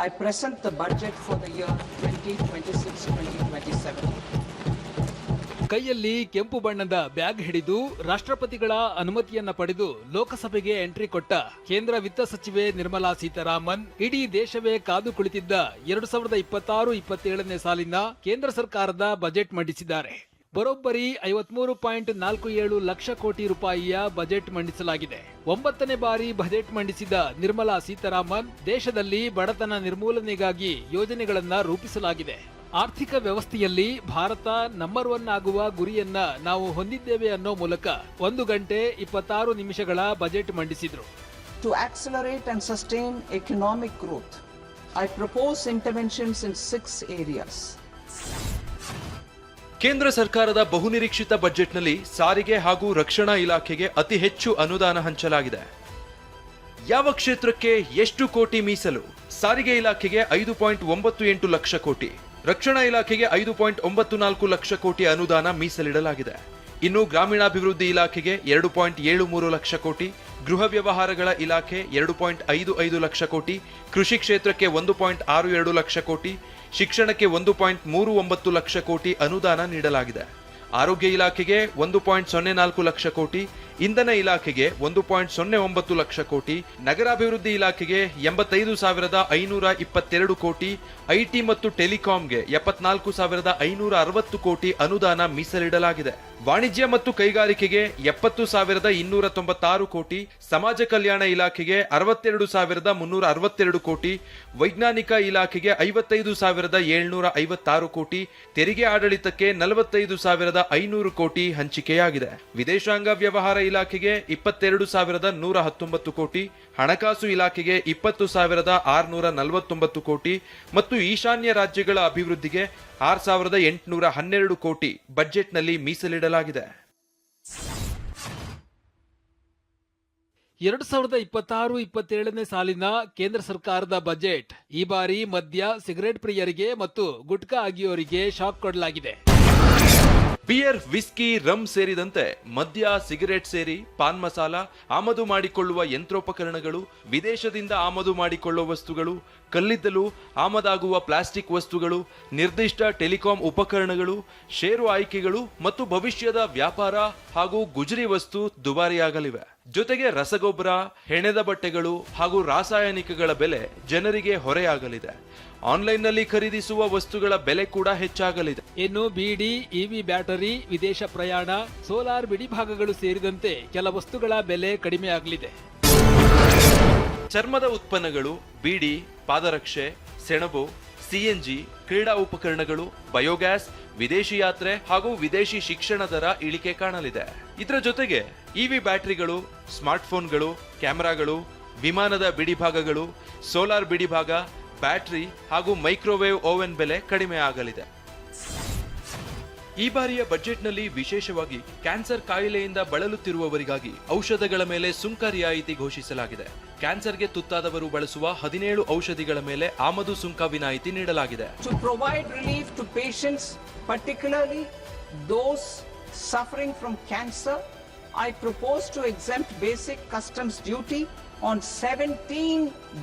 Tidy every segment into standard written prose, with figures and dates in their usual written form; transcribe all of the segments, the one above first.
I present the budget for the year 2026-2027. ಕೈಯಲ್ಲಿ ಕೆಂಪು ಬಣ್ಣದ ಬ್ಯಾಗ್ ಹಿಡಿದು ರಾಷ್ಟ್ರಪತಿಗಳ ಅನುಮತಿಯನ್ನ ಪಡೆದು ಲೋಕಸಭೆಗೆ ಎಂಟ್ರಿ ಕೊಟ್ಟ ಕೇಂದ್ರ ವಿತ್ತ ಸಚಿವೆ ನಿರ್ಮಲಾ ಸೀತಾರಾಮನ್ ಇಡೀ ದೇಶವೇ ಕಾದು ಕುಳಿತಿದ್ದ 2026-27ನೇ ಸಾಲಿನ ಕೇಂದ್ರ ಸರ್ಕಾರದ ಬಜೆಟ್ ಮಂಡಿಸಿದ್ದಾರೆ. ಬರೋಬ್ಬರಿ 53.47 ಲಕ್ಷ ಕೋಟಿ ರೂಪಾಯಿಯ ಬಜೆಟ್ ಮಂಡಿಸಲಾಗಿದೆ. 9ನೇ ಬಾರಿ ಬಜೆಟ್ ಮಂಡಿಸಿದ ನಿರ್ಮಲಾ ಸೀತಾರಾಮನ್ ದೇಶದಲ್ಲಿ ಬಡತನ ನಿರ್ಮೂಲನೆಗಾಗಿ ಯೋಜನೆಗಳನ್ನ ರೂಪಿಸಲಾಗಿದೆ. ಆರ್ಥಿಕ ವ್ಯವಸ್ಥೆಯಲ್ಲಿ ಭಾರತ ನಂಬರ್ 1 ಆಗುವ ಗುರಿಯನ್ನ ನಾವು ಹೊಂದಿದ್ದೇವೆ ಅನ್ನೋ ಮೂಲಕ 1 ಗಂಟೆ 26 ನಿಮಿಷಗಳ budget ಮಂಡಿಸಿದ್ರು. To accelerate and sustain economic growth, I propose interventions in 6 areas. ಕೇಂದ್ರ ಸರ್ಕಾರದ ಬಹುನಿರೀಕ್ಷಿತ ಬಜೆಟ್ನಲ್ಲಿ ಸಾರಿಗೆ ಹಾಗೂ ರಕ್ಷಣಾ ಇಲಾಖೆಗೆ ಅತಿ ಹೆಚ್ಚು ಅನುದಾನ ಹಂಚಲಾಗಿದೆ. ಯಾವ ಕ್ಷೇತ್ರಕ್ಕೆ ಎಷ್ಟು ಕೋಟಿ ಮೀಸಲು? ಸಾರಿಗೆ ಇಲಾಖೆಗೆ 5.98 ಲಕ್ಷ ಕೋಟಿ, ರಕ್ಷಣಾ ಇಲಾಖೆಗೆ 5.94 ಲಕ್ಷ ಕೋಟಿ ಅನುದಾನ ಮೀಸಲಿಡಲಾಗಿದೆ. ಇನ್ನು ಗ್ರಾಮೀಣಾಭಿವೃದ್ಧಿ ಇಲಾಖೆಗೆ 2.73 ಲಕ್ಷ ಕೋಟಿ, ಗೃಹ ವ್ಯವಹಾರಗಳ ಇಲಾಖೆ 2.55 ಲಕ್ಷ ಕೋಟಿ, ಕೃಷಿ ಕ್ಷೇತ್ರಕ್ಕೆ 1.62 ಲಕ್ಷ ಕೋಟಿ, ಶಿಕ್ಷಣಕ್ಕೆ 1.39 ಲಕ್ಷ ಕೋಟಿ ಅನುದಾನ ನೀಡಲಾಗಿದೆ. ಆರೋಗ್ಯ ಇಲಾಖೆಗೆ 1.04 ಲಕ್ಷ ಕೋಟಿ, ಇಂಧನ ಇಲಾಖೆಗೆ 1.09 ಲಕ್ಷ ಕೋಟಿ, ನಗರಾಭಿವೃದ್ಧಿ ಇಲಾಖೆಗೆ 85,522 ಕೋಟಿ, ಐಟಿ ಮತ್ತು ಟೆಲಿಕಾಂಗೆ 74,560 ಕೋಟಿ ಅನುದಾನ ಮೀಸಲಿಡಲಾಗಿದೆ. ವಾಣಿಜ್ಯ ಮತ್ತು ಕೈಗಾರಿಕೆಗೆ 70,296 ಕೋಟಿ, ಸಮಾಜ ಕಲ್ಯಾಣ ಇಲಾಖೆಗೆ 62,362 ಕೋಟಿ, ವೈಜ್ಞಾನಿಕ ಇಲಾಖೆಗೆ 55,756 ಕೋಟಿ, ತೆರಿಗೆ ಆಡಳಿತಕ್ಕೆ 45,500 ಕೋಟಿ ಹಂಚಿಕೆಯಾಗಿದೆ. ವಿದೇಶಾಂಗ ವ್ಯವಹಾರ ಇಲಾಖೆಗೆ 22,119 ಕೋಟಿ, ಹಣಕಾಸು ಇಲಾಖೆಗೆ 20,649 ಕೋಟಿ ಮತ್ತು ಈಶಾನ್ಯ ರಾಜ್ಯಗಳ ಅಭಿವೃದ್ಧಿಗೆ 6,812 ಕೋಟಿ ಬಜೆಟ್ನಲ್ಲಿ ಮೀಸಲಿಡಲಾಗಿದೆ. 2026-27ನೇ ಸಾಲಿನ ಕೇಂದ್ರ ಸರ್ಕಾರದ ಬಜೆಟ್ ಈ ಬಾರಿ ಮದ್ಯ, ಸಿಗರೆಟ್ ಪ್ರಿಯರಿಗೆ ಮತ್ತು ಗುಟ್ಕಾ ಅಗಿಯೋರಿಗೆ ಶಾಕ್ ಕೊಡಲಾಗಿದೆ. ಬಿಯರ್, ವಿಸ್ಕಿ, ರಮ್ ಸೇರಿದಂತೆ ಮದ್ಯ, ಸಿಗರೆಟ್ ಸೇರಿ ಪಾನ್ ಮಸಾಲ, ಆಮದು ಮಾಡಿಕೊಳ್ಳುವ ಯಂತ್ರೋಪಕರಣಗಳು, ವಿದೇಶದಿಂದ ಆಮದು ಮಾಡಿಕೊಳ್ಳುವ ವಸ್ತುಗಳು, ಕಲ್ಲಿದ್ದಲು, ಆಮದಾಗುವ ಪ್ಲಾಸ್ಟಿಕ್ ವಸ್ತುಗಳು, ನಿರ್ದಿಷ್ಟ ಟೆಲಿಕಾಂ ಉಪಕರಣಗಳು, ಷೇರು ಆಯ್ಕೆಗಳು ಮತ್ತು ಭವಿಷ್ಯದ ವ್ಯಾಪಾರ ಹಾಗೂ ಗುಜರಿ ವಸ್ತು ದುಬಾರಿಯಾಗಲಿವೆ. ಜೊತೆಗೆ ರಸಗೊಬ್ಬರ, ಹೆಣೆದ ಬಟ್ಟೆಗಳು ಹಾಗೂ ರಾಸಾಯನಿಕಗಳ ಬೆಲೆ ಜನರಿಗೆ ಹೊರೆಯಾಗಲಿದೆ. ಆನ್ಲೈನ್ನಲ್ಲಿ ಖರೀದಿಸುವ ವಸ್ತುಗಳ ಬೆಲೆ ಕೂಡ ಹೆಚ್ಚಾಗಲಿದೆ. ಇನ್ನು ಬಿಡಿ, ಇವಿ ಬ್ಯಾಟರಿ, ವಿದೇಶ ಪ್ರಯಾಣ, ಸೋಲಾರ್ ಬಿಡಿಭಾಗಗಳು ಸೇರಿದಂತೆ ಕೆಲ ವಸ್ತುಗಳ ಬೆಲೆ ಕಡಿಮೆಯಾಗಲಿದೆ. ಚರ್ಮದ ಉತ್ಪನ್ನಗಳು, ಬೀಡಿ, ಪಾದರಕ್ಷೆ, ಸೆಣಬು, ಸಿಎನ್ಜಿ, ಕ್ರೀಡಾ ಉಪಕರಣಗಳು, ಬಯೋಗ್ಯಾಸ್, ವಿದೇಶಿ ಯಾತ್ರೆ ಹಾಗೂ ವಿದೇಶಿ ಶಿಕ್ಷಣ ದರ ಇಳಿಕೆ ಕಾಣಲಿದೆ. ಇದರ ಜೊತೆಗೆ ಇವಿ ಬ್ಯಾಟರಿಗಳು, ಸ್ಮಾರ್ಟ್ಫೋನ್ಗಳು, ಕ್ಯಾಮೆರಾಗಳು, ವಿಮಾನದ ಬಿಡಿಭಾಗಗಳು, ಸೋಲಾರ್ ಬಿಡಿಭಾಗ, ಬ್ಯಾಟರಿ ಹಾಗೂ ಮೈಕ್ರೋವೇವ್ ಓವೆನ್ ಬೆಲೆ ಕಡಿಮೆ ಆಗಲಿದೆ. ಈ ಬಾರಿಯ ಬಜೆಟ್ನಲ್ಲಿ ವಿಶೇಷವಾಗಿ ಕ್ಯಾನ್ಸರ್ ಕಾಯಿಲೆಯಿಂದ ಬಳಲುತ್ತಿರುವವರಿಗಾಗಿ ಔಷಧಗಳ ಮೇಲೆ ಸುಂಕ ರಿಯಾಯಿತಿ ಘೋಷಿಸಲಾಗಿದೆ. ಕ್ಯಾನ್ಸರ್ಗೆ ತುತ್ತಾದವರು ಬಳಸುವ 17 ಔಷಧಿಗಳ ಮೇಲೆ ಆಮದು ಸುಂಕ ವಿನಾಯಿತಿ ನೀಡಲಾಗಿದೆ. To provide relief to patients, particularly those suffering from cancer, I propose to exempt basic customs duty on 17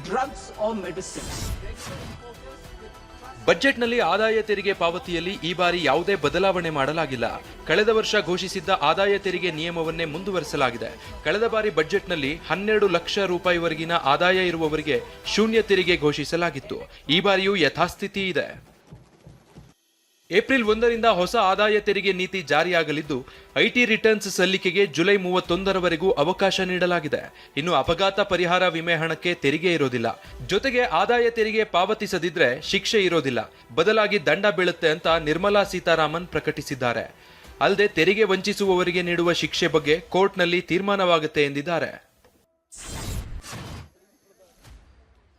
drugs or medicines. ಬಜೆಟ್ನಲ್ಲಿ ಆದಾಯ ತೆರಿಗೆ ಪಾವತಿಯಲ್ಲಿ ಈ ಬಾರಿ ಯಾವುದೇ ಬದಲಾವಣೆ ಮಾಡಲಾಗಿಲ್ಲ. ಕಳೆದ ವರ್ಷ ಘೋಷಿಸಿದ್ದ ಆದಾಯ ತೆರಿಗೆ ನಿಯಮವನ್ನೇ ಮುಂದುವರಿಸಲಾಗಿದೆ. ಕಳೆದ ಬಾರಿ ಬಜೆಟ್ನಲ್ಲಿ 12 ಲಕ್ಷ ರೂಪಾಯಿವರೆಗಿನ ಆದಾಯ ಇರುವವರಿಗೆ ಶೂನ್ಯ ತೆರಿಗೆ ಘೋಷಿಸಲಾಗಿತ್ತು. ಈ ಬಾರಿಯೂ ಯಥಾಸ್ಥಿತಿ ಇದೆ. ಏಪ್ರಿಲ್ 1ರಿಂದ ಹೊಸ ಆದಾಯ ತೆರಿಗೆ ನೀತಿ ಜಾರಿಯಾಗಲಿದ್ದು, ಐಟಿ ರಿಟರ್ನ್ಸ್ ಸಲ್ಲಿಕೆಗೆ ಜುಲೈ 31ರವರೆಗೂ ಅವಕಾಶ ನೀಡಲಾಗಿದೆ. ಇನ್ನು ಅಪಘಾತ ಪರಿಹಾರ ವಿಮೆ ಹಣಕ್ಕೆ ತೆರಿಗೆ ಇರೋದಿಲ್ಲ. ಜೊತೆಗೆ ಆದಾಯ ತೆರಿಗೆ ಪಾವತಿಸದಿದ್ರೆ ಶಿಕ್ಷೆ ಇರೋದಿಲ್ಲ, ಬದಲಾಗಿ ದಂಡ ಬೀಳುತ್ತೆ ಅಂತ ನಿರ್ಮಲಾ ಸೀತಾರಾಮನ್ ಪ್ರಕಟಿಸಿದ್ದಾರೆ. ಅಲ್ಲದೆ ತೆರಿಗೆ ವಂಚಿಸುವವರಿಗೆ ನೀಡುವ ಶಿಕ್ಷೆ ಬಗ್ಗೆ ಕೋರ್ಟ್ನಲ್ಲಿ ತೀರ್ಮಾನವಾಗುತ್ತೆ ಎಂದಿದ್ದಾರೆ.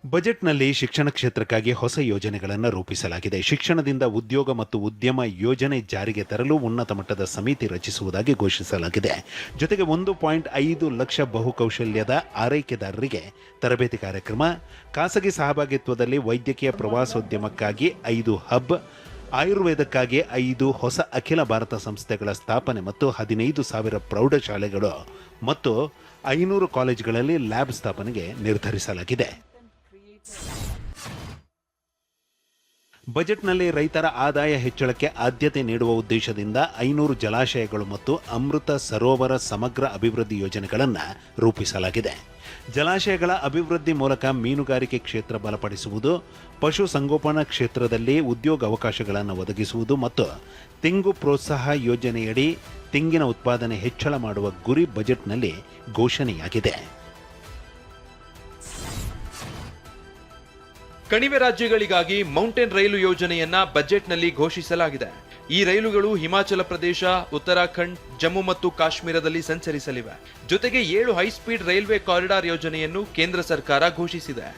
ಬಜೆಟ್ನಲ್ಲಿ ಶಿಕ್ಷಣ ಕ್ಷೇತ್ರಕ್ಕಾಗಿ ಹೊಸ ಯೋಜನೆಗಳನ್ನು ರೂಪಿಸಲಾಗಿದೆ. ಶಿಕ್ಷಣದಿಂದ ಉದ್ಯೋಗ ಮತ್ತು ಉದ್ಯಮ ಯೋಜನೆ ಜಾರಿಗೆ ತರಲು ಉನ್ನತ ಮಟ್ಟದ ಸಮಿತಿ ರಚಿಸುವುದಾಗಿ ಘೋಷಿಸಲಾಗಿದೆ. ಜೊತೆಗೆ 1.5 ಲಕ್ಷ ಬಹುಕೌಶಲ್ಯದ ಆರೈಕೆದಾರರಿಗೆ ತರಬೇತಿ ಕಾರ್ಯಕ್ರಮ, ಖಾಸಗಿ ಸಹಭಾಗಿತ್ವದಲ್ಲಿ ವೈದ್ಯಕೀಯ ಪ್ರವಾಸೋದ್ಯಮಕ್ಕಾಗಿ 5 ಹಬ್, ಆಯುರ್ವೇದಕ್ಕಾಗಿ 5 ಹೊಸ ಅಖಿಲ ಭಾರತ ಸಂಸ್ಥೆಗಳ ಸ್ಥಾಪನೆ ಮತ್ತು 15,000 ಪ್ರೌಢಶಾಲೆಗಳು ಮತ್ತು 500 ಕಾಲೇಜುಗಳಲ್ಲಿ ಲ್ಯಾಬ್ ಸ್ಥಾಪನೆಗೆ ನಿರ್ಧರಿಸಲಾಗಿದೆ. ಬಜೆಟ್ನಲ್ಲಿ ರೈತರ ಆದಾಯ ಹೆಚ್ಚಳಕ್ಕೆ ಆದ್ಯತೆ ನೀಡುವ ಉದ್ದೇಶದಿಂದ 500 ಜಲಾಶಯಗಳು ಮತ್ತು ಅಮೃತ ಸರೋವರ ಸಮಗ್ರ ಅಭಿವೃದ್ಧಿ ಯೋಜನೆಗಳನ್ನು ರೂಪಿಸಲಾಗಿದೆ. ಜಲಾಶಯಗಳ ಅಭಿವೃದ್ಧಿ ಮೂಲಕ ಮೀನುಗಾರಿಕೆ ಕ್ಷೇತ್ರ ಬಲಪಡಿಸುವುದು, ಪಶು ಸಂಗೋಪನಾ ಕ್ಷೇತ್ರದಲ್ಲಿ ಉದ್ಯೋಗ ಅವಕಾಶಗಳನ್ನು ಒದಗಿಸುವುದು ಮತ್ತು ತೆಂಗು ಪ್ರೋತ್ಸಾಹ ಯೋಜನೆಯಡಿ ತೆಂಗಿನ ಉತ್ಪಾದನೆ ಹೆಚ್ಚಳ ಮಾಡುವ ಗುರಿ ಬಜೆಟ್ನಲ್ಲಿ ಘೋಷಣೆಯಾಗಿದೆ. ಕಣಿವೆ ರಾಜ್ಯಗಳಿಗಾಗಿ ಮೌಂಟೇನ್ ರೈಲು ಯೋಜನೆಯನ್ನ ಬಜೆಟ್ನಲ್ಲಿ ಘೋಷಿಸಲಾಗಿದೆ. ಈ ರೈಲುಗಳು ಹಿಮಾಚಲ ಪ್ರದೇಶ, ಉತ್ತರಾಖಂಡ್, ಜಮ್ಮು ಮತ್ತು ಕಾಶ್ಮೀರದಲ್ಲಿ ಸಂಚರಿಸಲಿವೆ. ಜೊತೆಗೆ 7 ಹೈಸ್ಪೀಡ್ ರೈಲ್ವೆ ಕಾರಿಡಾರ್ ಯೋಜನೆಯನ್ನು ಕೇಂದ್ರ ಸರ್ಕಾರ ಘೋಷಿಸಿದೆ.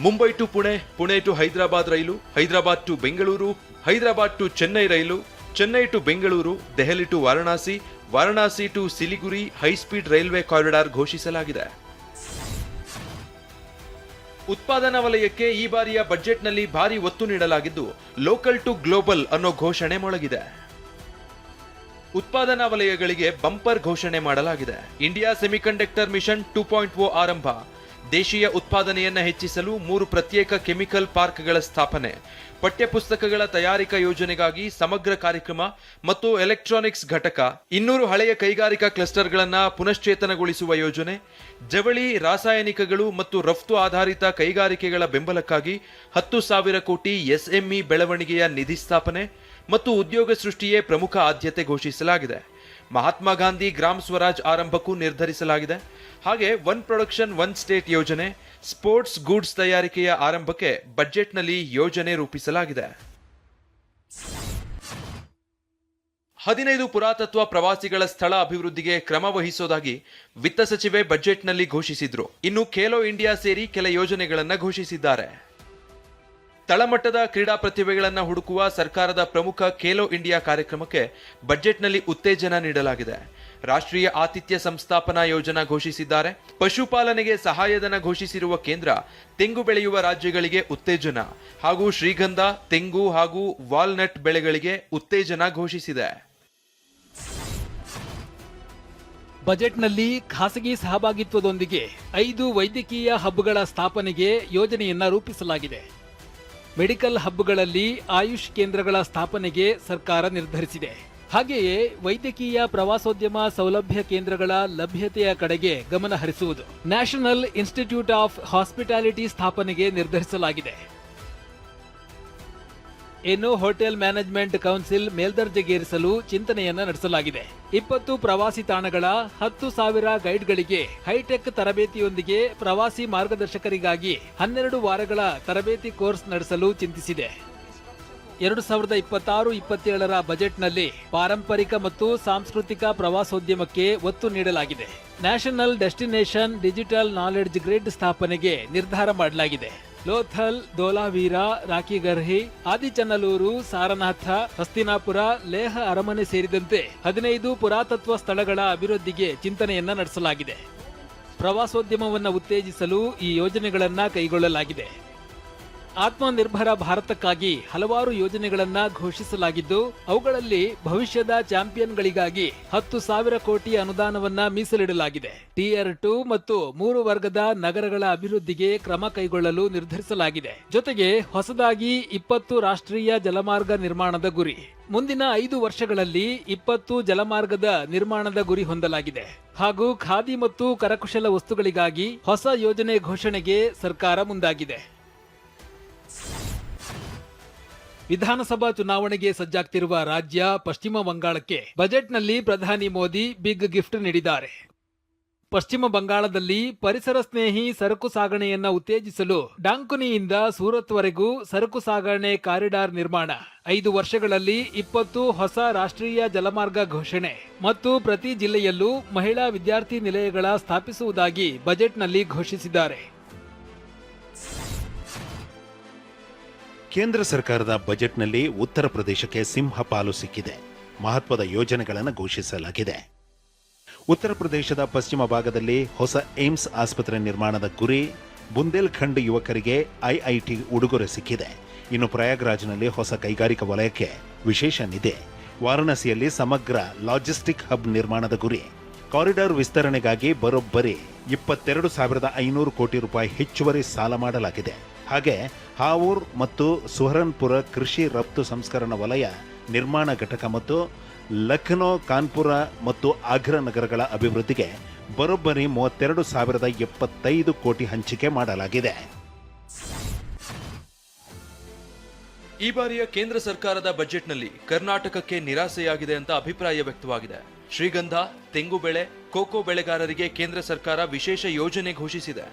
ಮುಂಬೈ ಟು ಪುಣೆ, ಪುಣೆ ಟು ಹೈದರಾಬಾದ್ ರೈಲು, ಹೈದರಾಬಾದ್ ಟು ಬೆಂಗಳೂರು, ಹೈದರಾಬಾದ್ ಟು ಚೆನ್ನೈ ರೈಲು, Chennai to Bengaluru, Delhi to Varanasi, Varanasi to Siliguri high speed railway corridor ಘೋಷಿಸಲಾಗಿದೆ. ಉತ್ಪಾದನಾ ವಲಯಕ್ಕೆ ಈ ಬಾರಿಯ ಬಜೆಟ್ನಲ್ಲಿ ಭಾರಿ ಒತ್ತು ನೀಡಲಾಗಿದ್ದು, ಲೋಕಲ್ ಟು ಗ್ಲೋಬಲ್ ಅನ್ನೋ ಘೋಷಣೆ ಮೊಳಗಿದೆ. ಉತ್ಪಾದನಾ ವಲಯಗಳಿಗೆ ಬಂಪರ್ ಘೋಷಣೆ ಮಾಡಲಾಗಿದೆ. ಇಂಡಿಯಾ ಸೆಮಿಕಂಡಕ್ಟರ್ ಮಿಷನ್ 2.0 ಆರಂಭ, ದೇಶೀಯ ಉತ್ಪಾದನೆಯನ್ನು ಹೆಚ್ಚಿಸಲು 3 ಪ್ರತ್ಯೇಕ ಕೆಮಿಕಲ್ ಪಾರ್ಕ್ಗಳ ಸ್ಥಾಪನೆ, ಪಠ್ಯಪುಸ್ತಕಗಳ ತಯಾರಿಕಾ ಯೋಜನೆಗಾಗಿ ಸಮಗ್ರ ಕಾರ್ಯಕ್ರಮ ಮತ್ತು ಎಲೆಕ್ಟ್ರಾನಿಕ್ಸ್ ಘಟಕ, 200 ಹಳೆಯ ಕೈಗಾರಿಕಾ ಕ್ಲಸ್ಟರ್ಗಳನ್ನು ಪುನಶ್ಚೇತನಗೊಳಿಸುವ ಯೋಜನೆ, ಜವಳಿ, ರಾಸಾಯನಿಕಗಳು ಮತ್ತು ರಫ್ತು ಆಧಾರಿತ ಕೈಗಾರಿಕೆಗಳ ಬೆಂಬಲಕ್ಕಾಗಿ 10,000 ಕೋಟಿ ಎಸ್ಎಂಇ ಬೆಳವಣಿಗೆಯ ನಿಧಿ ಸ್ಥಾಪನೆ ಮತ್ತು ಉದ್ಯೋಗ ಸೃಷ್ಟಿಯೇ ಪ್ರಮುಖ ಆದ್ಯತೆ ಘೋಷಿಸಲಾಗಿದೆ. ಮಹಾತ್ಮ ಗಾಂಧಿ ಗ್ರಾಮ್ ಸ್ವರಾಜ್ ಆರಂಭಕ್ಕೂ ನಿರ್ಧರಿಸಲಾಗಿದೆ. ಹಾಗೆ ಒನ್ ಪ್ರೊಡಕ್ಷನ್ ಒನ್ ಸ್ಟೇಟ್ ಯೋಜನೆ, ಸ್ಪೋರ್ಟ್ಸ್ ಗೂಡ್ಸ್ ತಯಾರಿಕೆಯ ಆರಂಭಕ್ಕೆ ಬಜೆಟ್ನಲ್ಲಿ ಯೋಜನೆ ರೂಪಿಸಲಾಗಿದೆ. 15 ಪುರಾತತ್ವ ಪ್ರವಾಸಿಗಳ ಸ್ಥಳ ಅಭಿವೃದ್ಧಿಗೆ ಕ್ರಮ ವಹಿಸೋದಾಗಿ ವಿತ್ತ ಸಚಿವೆ ಬಜೆಟ್ನಲ್ಲಿ ಘೋಷಿಸಿದ್ರು. ಇನ್ನು ಖೇಲೋ ಇಂಡಿಯಾ ಸೇರಿ ಕೆಲ ಯೋಜನೆಗಳನ್ನು ಘೋಷಿಸಿದ್ದಾರೆ. ತಳಮಟ್ಟದ ಕ್ರೀಡಾ ಪ್ರತಿಭೆಗಳನ್ನು ಹುಡುಕುವ ಸರ್ಕಾರದ ಪ್ರಮುಖ ಖೇಲೋ ಇಂಡಿಯಾ ಕಾರ್ಯಕ್ರಮಕ್ಕೆ ಬಜೆಟ್ನಲ್ಲಿ ಉತ್ತೇಜನ ನೀಡಲಾಗಿದೆ. ರಾಷ್ಟ್ರೀಯ ಆತಿಥ್ಯ ಸಂಸ್ಥಾಪನಾ ಯೋಜನಾ ಘೋಷಿಸಿದ್ದಾರೆ. ಪಶುಪಾಲನೆಗೆ ಸಹಾಯಧನ ಘೋಷಿಸಿರುವ ಕೇಂದ್ರ ತೆಂಗು ಬೆಳೆಯುವ ರಾಜ್ಯಗಳಿಗೆ ಉತ್ತೇಜನ ಹಾಗೂ ಶ್ರೀಗಂಧ, ತೆಂಗು ಹಾಗೂ ವಾಲ್ನಟ್ ಬೆಳೆಗಳಿಗೆ ಉತ್ತೇಜನ ಘೋಷಿಸಿದೆ. ಬಜೆಟ್ನಲ್ಲಿ ಖಾಸಗಿ ಸಹಭಾಗಿತ್ವದೊಂದಿಗೆ 5 ವೈದ್ಯಕೀಯ ಹಬ್ಗಳ ಸ್ಥಾಪನೆಗೆ ಯೋಜನೆಯನ್ನ ರೂಪಿಸಲಾಗಿದೆ. ಮೆಡಿಕಲ್ ಹಬ್ಗಳಲ್ಲಿ ಆಯುಷ್ ಕೇಂದ್ರಗಳ ಸ್ಥಾಪನೆಗೆ ಸರ್ಕಾರ ನಿರ್ಧರಿಸಿದೆ. ಹಾಗೆಯೇ ವೈದ್ಯಕೀಯ ಪ್ರವಾಸೋದ್ಯಮ ಸೌಲಭ್ಯ ಕೇಂದ್ರಗಳ ಲಭ್ಯತೆಯ ಕಡೆಗೆ ಗಮನ ಹರಿಸುವುದು. ನ್ಯಾಷನಲ್ ಇನ್ಸ್ಟಿಟ್ಯೂಟ್ ಆಫ್ ಹಾಸ್ಪಿಟಾಲಿಟಿ ಸ್ಥಾಪನೆಗೆ ನಿರ್ಧರಿಸಲಾಗಿದೆ. ಇನ್ನು ಹೋಟೆಲ್ ಮ್ಯಾನೇಜ್ಮೆಂಟ್ ಕೌನ್ಸಿಲ್ ಮೇಲ್ದರ್ಜೆಗೇರಿಸಲು ಚಿಂತನೆಯನ್ನ ನಡೆಸಲಾಗಿದೆ. 20 ಪ್ರವಾಸಿ ತಾಣಗಳ 10,000 ಗೈಡ್ಗಳಿಗೆ ಹೈಟೆಕ್ ತರಬೇತಿಯೊಂದಿಗೆ ಪ್ರವಾಸಿ ಮಾರ್ಗದರ್ಶಕರಿಗಾಗಿ 12 ವಾರಗಳ ತರಬೇತಿ ಕೋರ್ಸ್ ನಡೆಸಲು ಚಿಂತಿಸಿದೆ. 2026-27ರ ಬಜೆಟ್ನಲ್ಲಿ ಪಾರಂಪರಿಕ ಮತ್ತು ಸಾಂಸ್ಕೃತಿಕ ಪ್ರವಾಸೋದ್ಯಮಕ್ಕೆ ಒತ್ತು ನೀಡಲಾಗಿದೆ. National destination digital knowledge grid ಸ್ಥಾಪನೆಗೆ ನಿರ್ಧಾರ ಮಾಡಲಾಗಿದೆ. ಲೋಥಲ್, ಧೋಲಾವೀರಾ, ರಾಕಿಗರ್ಹಿ, ಆದಿಚನ್ನಲೂರು, ಸಾರನಾಥ, ಹಸ್ತಿನಾಪುರ, ಲೇಹ ಅರಮನೆ ಸೇರಿದಂತೆ 15 ಪುರಾತತ್ವ ಸ್ಥಳಗಳ ಅಭಿವೃದ್ಧಿಗೆ ಚಿಂತನೆಯನ್ನ ನಡೆಸಲಾಗಿದೆ. ಪ್ರವಾಸೋದ್ಯಮವನ್ನು ಉತ್ತೇಜಿಸಲು ಈ ಯೋಜನೆಗಳನ್ನ ಕೈಗೊಳ್ಳಲಾಗಿದೆ. ಆತ್ಮನಿರ್ಭರ ಭಾರತಕ್ಕಾಗಿ ಹಲವಾರು ಯೋಜನೆಗಳನ್ನ ಘೋಷಿಸಲಾಗಿದ್ದು, ಅವುಗಳಲ್ಲಿ ಭವಿಷ್ಯದ ಚಾಂಪಿಯನ್ಗಳಿಗಾಗಿ 10,000 ಕೋಟಿ ಅನುದಾನವನ್ನ ಮೀಸಲಿಡಲಾಗಿದೆ. Tier 2 ಮತ್ತು 3 ವರ್ಗದ ನಗರಗಳ ಅಭಿವೃದ್ಧಿಗೆ ಕ್ರಮ ಕೈಗೊಳ್ಳಲು ನಿರ್ಧರಿಸಲಾಗಿದೆ. ಜೊತೆಗೆ ಹೊಸದಾಗಿ 20 ರಾಷ್ಟ್ರೀಯ ಜಲಮಾರ್ಗ ನಿರ್ಮಾಣದ ಗುರಿ, ಮುಂದಿನ 5 ವರ್ಷಗಳಲ್ಲಿ 20 ಜಲಮಾರ್ಗದ ನಿರ್ಮಾಣದ ಗುರಿ ಹೊಂದಲಾಗಿದೆ. ಹಾಗೂ ಖಾದಿ ಮತ್ತು ಕರಕುಶಲ ವಸ್ತುಗಳಿಗಾಗಿ ಹೊಸ ಯೋಜನೆ ಘೋಷಣೆಗೆ ಸರ್ಕಾರ ಮುಂದಾಗಿದೆ. ವಿಧಾನಸಭಾ ಚುನಾವಣೆಗೆ ಸಜ್ಜಾಗ್ತಿರುವ ರಾಜ್ಯ ಪಶ್ಚಿಮ ಬಂಗಾಳಕ್ಕೆ ಬಜೆಟ್ನಲ್ಲಿ ಪ್ರಧಾನಿ ಮೋದಿ ಬಿಗ್ ಗಿಫ್ಟ್ ನೀಡಿದ್ದಾರೆ. ಪಶ್ಚಿಮ ಬಂಗಾಳದಲ್ಲಿ ಪರಿಸರ ಸ್ನೇಹಿ ಸರಕು ಸಾಗಣೆಯನ್ನ ಉತ್ತೇಜಿಸಲು ಡಾಂಕುನಿಯಿಂದ ಸೂರತ್ವರೆಗೂ ಸರಕು ಸಾಗಣೆ ಕಾರಿಡಾರ್ ನಿರ್ಮಾಣ, 5 ವರ್ಷಗಳಲ್ಲಿ 20 ಹೊಸ ರಾಷ್ಟ್ರೀಯ ಜಲಮಾರ್ಗ ಘೋಷಣೆ ಮತ್ತು ಪ್ರತಿ ಜಿಲ್ಲೆಯಲ್ಲೂ ಮಹಿಳಾ ವಿದ್ಯಾರ್ಥಿ ನಿಲಯಗಳ ಸ್ಥಾಪಿಸುವುದಾಗಿ ಬಜೆಟ್ನಲ್ಲಿ ಘೋಷಿಸಿದ್ದಾರೆ. ಕೇಂದ್ರ ಸರ್ಕಾರದ ಬಜೆಟ್ನಲ್ಲಿ ಉತ್ತರ ಪ್ರದೇಶಕ್ಕೆ ಸಿಂಹ ಪಾಲು ಸಿಕ್ಕಿದೆ. ಮಹತ್ವದ ಯೋಜನೆಗಳನ್ನು ಘೋಷಿಸಲಾಗಿದೆ. ಉತ್ತರ ಪ್ರದೇಶದ ಪಶ್ಚಿಮ ಭಾಗದಲ್ಲಿ ಹೊಸ ಏಮ್ಸ್ ಆಸ್ಪತ್ರೆ ನಿರ್ಮಾಣದ ಗುರಿ, ಬುಂದೇಲ್ಖಂಡ್ ಯುವಕರಿಗೆ ಐಐಟಿ ಉಡುಗೊರೆ ಸಿಕ್ಕಿದೆ. ಇನ್ನು ಪ್ರಯಾಗ್ರಾಜ್ನಲ್ಲಿ ಹೊಸ ಕೈಗಾರಿಕಾ ವಲಯಕ್ಕೆ ವಿಶೇಷ ನಿಧಿ, ವಾರಣಾಸಿಯಲ್ಲಿ ಸಮಗ್ರ ಲಾಜಿಸ್ಟಿಕ್ ಹಬ್ ನಿರ್ಮಾಣದ ಗುರಿ, ಕಾರಿಡಾರ್ ವಿಸ್ತರಣೆಗಾಗಿ ಬರೋಬ್ಬರಿ 22,500 ಕೋಟಿ ರೂಪಾಯಿ ಹೆಚ್ಚುವರಿ ಸಾಲ ಮಾಡಲಾಗಿದೆ. ಹಾಗೆ ಹಾವೂರ್ ಮತ್ತು ಸುಹರನ್ಪುರ ಕೃಷಿ ರಫ್ತು ಸಂಸ್ಕರಣಾ ವಲಯ ನಿರ್ಮಾಣ ಘಟಕ ಮತ್ತು ಲಖನೌ, ಕಾನ್ಪುರ ಮತ್ತು ಆಗ್ರಾ ನಗರಗಳ ಅಭಿವೃದ್ಧಿಗೆ ಬರೋಬ್ಬರಿ 32,075 ಕೋಟಿ ಹಂಚಿಕೆ ಮಾಡಲಾಗಿದೆ. ಈ ಬಾರಿಯ ಕೇಂದ್ರ ಸರ್ಕಾರದ ಬಜೆಟ್ನಲ್ಲಿ ಕರ್ನಾಟಕಕ್ಕೆ ನಿರಾಸೆಯಾಗಿದೆ ಅಂತ ಅಭಿಪ್ರಾಯ ವ್ಯಕ್ತವಾಗಿದೆ. ಶ್ರೀಗಂಧ, ತೆಂಗು ಬೆಳೆ, ಕೋಕೋ ಬೆಳೆಗಾರರಿಗೆ ಕೇಂದ್ರ ಸರ್ಕಾರ ವಿಶೇಷ ಯೋಜನೆ ಘೋಷಿಸಿದೆ.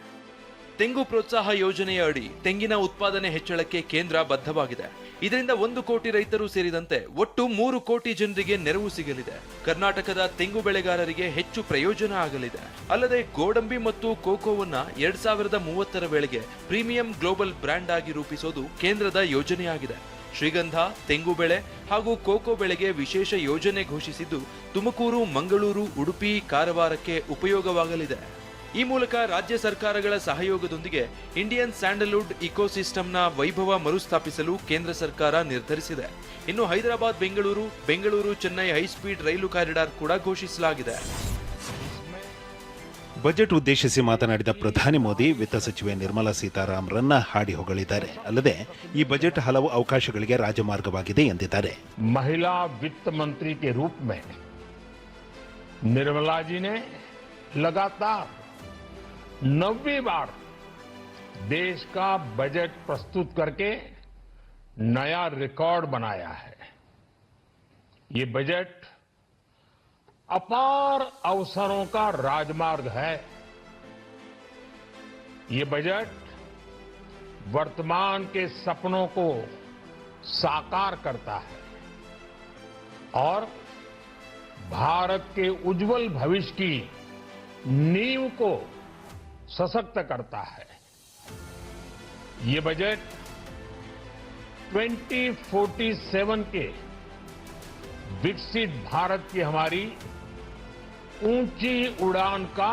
ತೆಂಗು ಪ್ರೋತ್ಸಾಹ ಯೋಜನೆಯ ಅಡಿ ತೆಂಗಿನ ಉತ್ಪಾದನೆ ಹೆಚ್ಚಳಕ್ಕೆ ಕೇಂದ್ರ ಬದ್ಧವಾಗಿದೆ. ಇದರಿಂದ 1 ಕೋಟಿ ರೈತರು ಸೇರಿದಂತೆ ಒಟ್ಟು 3 ಕೋಟಿ ಜನರಿಗೆ ನೆರವು ಸಿಗಲಿದೆ. ಕರ್ನಾಟಕದ ತೆಂಗು ಬೆಳೆಗಾರರಿಗೆ ಹೆಚ್ಚು ಪ್ರಯೋಜನ ಆಗಲಿದೆ. ಅಲ್ಲದೆ ಗೋಡಂಬಿ ಮತ್ತು ಕೋಕೋವನ್ನ 2030ರ ವೇಳೆಗೆ ಪ್ರೀಮಿಯಂ ಗ್ಲೋಬಲ್ ಬ್ರ್ಯಾಂಡ್ ಆಗಿ ರೂಪಿಸೋದು ಕೇಂದ್ರದ ಯೋಜನೆಯಾಗಿದೆ. ಶ್ರೀಗಂಧ, ತೆಂಗು ಬೆಳೆ ಹಾಗೂ ಕೋಕೋ ಬೆಳೆಗೆ ವಿಶೇಷ ಯೋಜನೆ ಘೋಷಿಸಿದ್ದು ತುಮಕೂರು, ಮಂಗಳೂರು, ಉಡುಪಿ, ಕಾರವಾರಕ್ಕೆ ಉಪಯೋಗವಾಗಲಿದೆ. ಈ ಮೂಲಕ ರಾಜ್ಯ ಸರ್ಕಾರಗಳ ಸಹಯೋಗದೊಂದಿಗೆ ಇಂಡಿಯನ್ ಸ್ಯಾಂಡಲ್ವುಡ್ ಇಕೋಸಿಸ್ಟಮ್ನ ವೈಭವ ಮರುಸ್ಥಾಪಿಸಲು ಕೇಂದ್ರ ಸರ್ಕಾರ ನಿರ್ಧರಿಸಿದೆ. ಇನ್ನು ಹೈದರಾಬಾದ್, ಬೆಂಗಳೂರು, ಚೆನ್ನೈ ಹೈಸ್ಪೀಡ್ ರೈಲು ಕಾರಿಡಾರ್ ಕೂಡ ಘೋಷಿಸಲಾಗಿದೆ. ಬಜೆಟ್ ಉದ್ದೇಶಿಸಿ ಮಾತನಾಡಿದ ಪ್ರಧಾನಿ ಮೋದಿ ವಿತ್ತ ಸಚಿವೆ ನಿರ್ಮಲಾ ಸೀತಾರಾಮರನ್ನ ಹಾಡಿ ಹೊಗಳಿದ್ದಾರೆ. ಅಲ್ಲದೆ ಈ ಬಜೆಟ್ ಹಲವು ಅವಕಾಶಗಳಿಗೆ ರಾಜಮಾರ್ಗವಾಗಿದೆ ಎಂದಿದ್ದಾರೆ. ಮಹಿಳಾ ವಿತ್ತ ಮಂತ್ರಿ के रूप में निर्मला जी ने लगातार 9वीं बार देश का बजट प्रस्तुत करके नया रिकॉर्ड बनाया है. ये बजट अपार अवसरों का राजमार्ग है. ये बजट वर्तमान के सपनों को साकार करता है और भारत के उज्जवल भविष्य की नींव को सशक्त करता है. ये बजट 2047 के विकसित भारत की हमारी ऊंची उड़ान का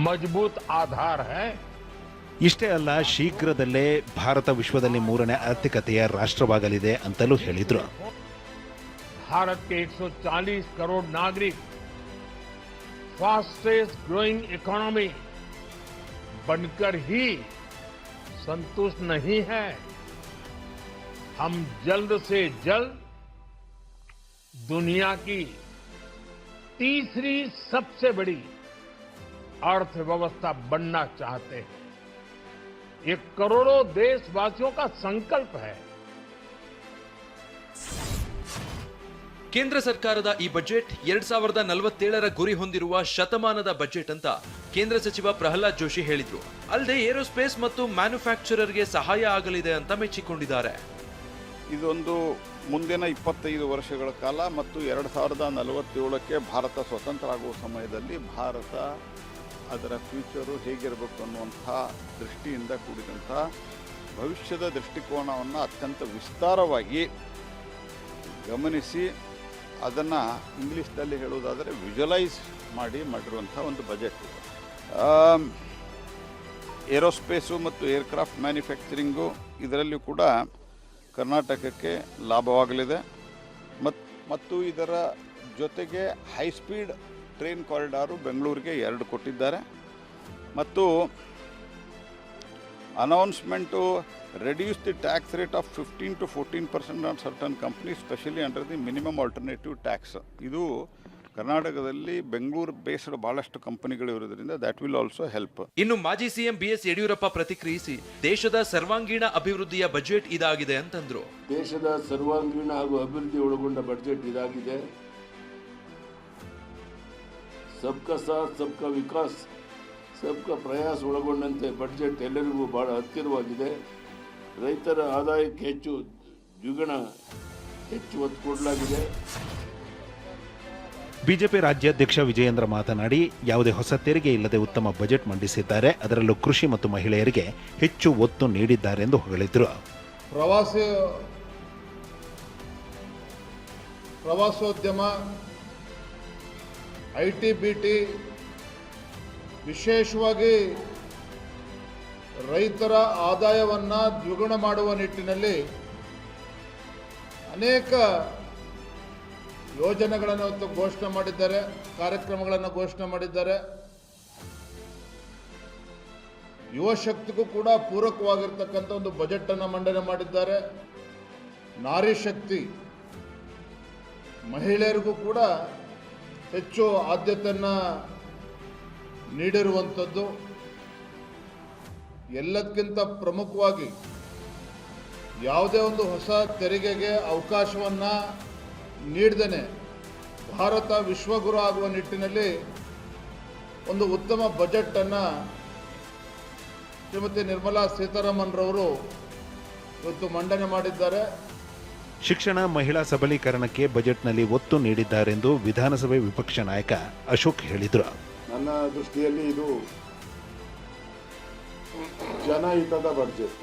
मजबूत आधार है. ಇಷ್ಟೇ ಅಲ್ಲ, ಶೀಘ್ರದಲ್ಲೇ ಭಾರತ ವಿಶ್ವದಲ್ಲಿ 3ನೇ ಆರ್ಥಿಕತೆಯ ರಾಷ್ಟ್ರವಾಗಲಿದೆ ಅಂತಲೂ ಹೇಳಿದ್ರು. भारत के 140 करोड़ नागरिक फास्टेस्ट ग्रोइंग इकोनॉमी बनकर ही संतुष्ट नहीं है. हम जल्द से जल्द दुनिया की तीसरी सबसे बड़ी अर्थव्यवस्था बनना चाहते हैं. ये करोड़ों देशवासियों का संकल्प है. ಕೇಂದ್ರ ಸರ್ಕಾರದ ಈ ಬಜೆಟ್ 2047ರ ಗುರಿ ಹೊಂದಿರುವ ಶತಮಾನದ ಬಜೆಟ್ ಅಂತ ಕೇಂದ್ರ ಸಚಿವ ಪ್ರಹ್ಲಾದ್ ಜೋಶಿ ಹೇಳಿದ್ರು. ಅಲ್ಲದೆ ಏರೋಸ್ಪೇಸ್ ಮತ್ತು ಮ್ಯಾನುಫ್ಯಾಕ್ಚರರ್ಗೆ ಸಹಾಯ ಆಗಲಿದೆ ಅಂತ ಮೆಚ್ಚಿಕೊಂಡಿದ್ದಾರೆ. ಇದೊಂದು ಮುಂದಿನ 25 ವರ್ಷಗಳ ಕಾಲ ಮತ್ತು 2047ಕ್ಕೆ ಭಾರತ ಸ್ವತಂತ್ರ ಆಗುವ ಸಮಯದಲ್ಲಿ ಭಾರತ ಅದರ ಫ್ಯೂಚರು ಹೇಗಿರಬೇಕು ಅನ್ನುವಂಥ ದೃಷ್ಟಿಯಿಂದ ಕೂಡಿದಂಥ ಭವಿಷ್ಯದ ದೃಷ್ಟಿಕೋನವನ್ನು ಅತ್ಯಂತ ವಿಸ್ತಾರವಾಗಿ ಗಮನಿಸಿ ಅದನ್ನು ಇಂಗ್ಲೀಷ್ನಲ್ಲಿ ಹೇಳುವುದಾದರೆ ವಿಜುವಲೈಸ್ ಮಾಡಿರುವಂಥ ಒಂದು ಬಜೆಟ್. ಏರೋಸ್ಪೇಸು ಮತ್ತು ಏರ್ಕ್ರಾಫ್ಟ್ ಮ್ಯಾನುಫ್ಯಾಕ್ಚರಿಂಗು ಇದರಲ್ಲಿ ಕೂಡ ಕರ್ನಾಟಕಕ್ಕೆ ಲಾಭವಾಗಲಿದೆ. ಮತ್ತು ಇದರ ಜೊತೆಗೆ ಹೈಸ್ಪೀಡ್ ಟ್ರೈನ್ ಕಾರಿಡಾರು ಬೆಂಗಳೂರಿಗೆ 2 ಕೊಟ್ಟಿದ್ದಾರೆ. ಮತ್ತು announcement reduce the tax rate of 15 to 14% on certain companies, especially under the minimum alternative tax. ಇದು ಕರ್ನಾಟಕದಲ್ಲಿ ಬೆಂಗಳೂರು ಬೇಸ್ಡ್ ಬಹಳಷ್ಟು ಕಂಪನಿಗಳು ಇರೋದ್ರಿಂದ ದಟ್ ವಿಲ್ ಆಲ್ಸೋ ಹೆಲ್ಪ್. ಇನ್ನು ಮಾಜಿ ಸಿಎಂ BS ಯಡಿಯೂರಪ್ಪ ಪ್ರತಿಕ್ರಿಯಿಸಿ ದೇಶದ ಸರ್ವಾಂಗೀಣ ಅಭಿವೃದ್ಧಿಯ ಬಜೆಟ್ ಇದಾಗಿದೆ ಅಂತಂದ್ರು. ದೇಶದ ಸರ್ವಾಂಗೀಣ ಹಾಗೂ ಅಭಿವೃದ್ಧಿ ಒಳಗೊಂಡ ಬಜೆಟ್ ಇದಾಗಿದೆ. ಸಬ್ಕಾ ಸಾಥ್ ಸಬ್ಕಾ ವಿಕಾಸ್ ಸಬ್ಕಾ ಪ್ರಯಾಸ್ ಒಳಗೊಂಡಂತೆ ಬಜೆಟ್ ಎಲ್ಲರಿಗೂ ಬಹಳ ಹತ್ತಿರವಾಗಿದೆ. ರೈತರ ಆದಾಯಕ್ಕೆ ಹೆಚ್ಚು ಒತ್ತು ಕೊಡಲಾಗಿದೆ. ಬಿಜೆಪಿ ರಾಜ್ಯಾಧ್ಯಕ್ಷ ವಿಜಯೇಂದ್ರ ಮಾತನಾಡಿ, ಯಾವುದೇ ಹೊಸ ತೆರಿಗೆ ಇಲ್ಲದೆ ಉತ್ತಮ ಬಜೆಟ್ ಮಂಡಿಸಿದ್ದಾರೆ. ಅದರಲ್ಲೂ ಕೃಷಿ ಮತ್ತು ಮಹಿಳೆಯರಿಗೆ ಹೆಚ್ಚು ಒತ್ತು ನೀಡಿದ್ದಾರೆ ಎಂದು ಹೊಗಳಿದ್ರು. ಪ್ರವಾಸೋದ್ಯಮ, IT, BT, ವಿಶೇಷವಾಗಿ ರೈತರ ಆದಾಯವನ್ನು ದ್ವಿಗುಣ ಮಾಡುವ ನಿಟ್ಟಿನಲ್ಲಿ ಅನೇಕ ಯೋಜನೆಗಳನ್ನು ಘೋಷಣೆ ಮಾಡಿದ್ದಾರೆ, ಕಾರ್ಯಕ್ರಮಗಳನ್ನು ಘೋಷಣೆ ಮಾಡಿದ್ದಾರೆ. ಯುವ ಶಕ್ತಿಗೂ ಕೂಡ ಪೂರಕವಾಗಿರ್ತಕ್ಕಂಥ ಒಂದು ಬಜೆಟನ್ನು ಮಂಡನೆ ಮಾಡಿದ್ದಾರೆ. ನಾರಿ ಶಕ್ತಿ ಮಹಿಳೆಯರಿಗೂ ಕೂಡ ಹೆಚ್ಚು ಆದ್ಯತೆಯನ್ನು ನೀಡಿರುವಂಥದ್ದು. ಎಲ್ಲದಕ್ಕಿಂತ ಪ್ರಮುಖವಾಗಿ ಯಾವುದೇ ಒಂದು ಹೊಸ ತೆರಿಗೆಗೆ ಅವಕಾಶವನ್ನು ನೀಡದೇನೆ ಭಾರತ ವಿಶ್ವಗುರು ಆಗುವ ನಿಟ್ಟಿನಲ್ಲಿ ಒಂದು ಉತ್ತಮ ಬಜೆಟನ್ನು ಶ್ರೀಮತಿ ನಿರ್ಮಲಾ ಸೀತಾರಾಮನ್ ರವರು ಇವತ್ತು ಮಂಡನೆ ಮಾಡಿದ್ದಾರೆ. ಶಿಕ್ಷಣ, ಮಹಿಳಾ ಸಬಲೀಕರಣಕ್ಕೆ ಬಜೆಟ್ನಲ್ಲಿ ಒತ್ತು ನೀಡಿದ್ದಾರೆಂದು ವಿಧಾನಸಭೆ ವಿಪಕ್ಷ ನಾಯಕ ಅಶೋಕ್ ಹೇಳಿದರು. ನನ್ನ ದೃಷ್ಟಿಯಲ್ಲಿ ಇದು ಜನಹಿತದ ಬಜೆಟ್.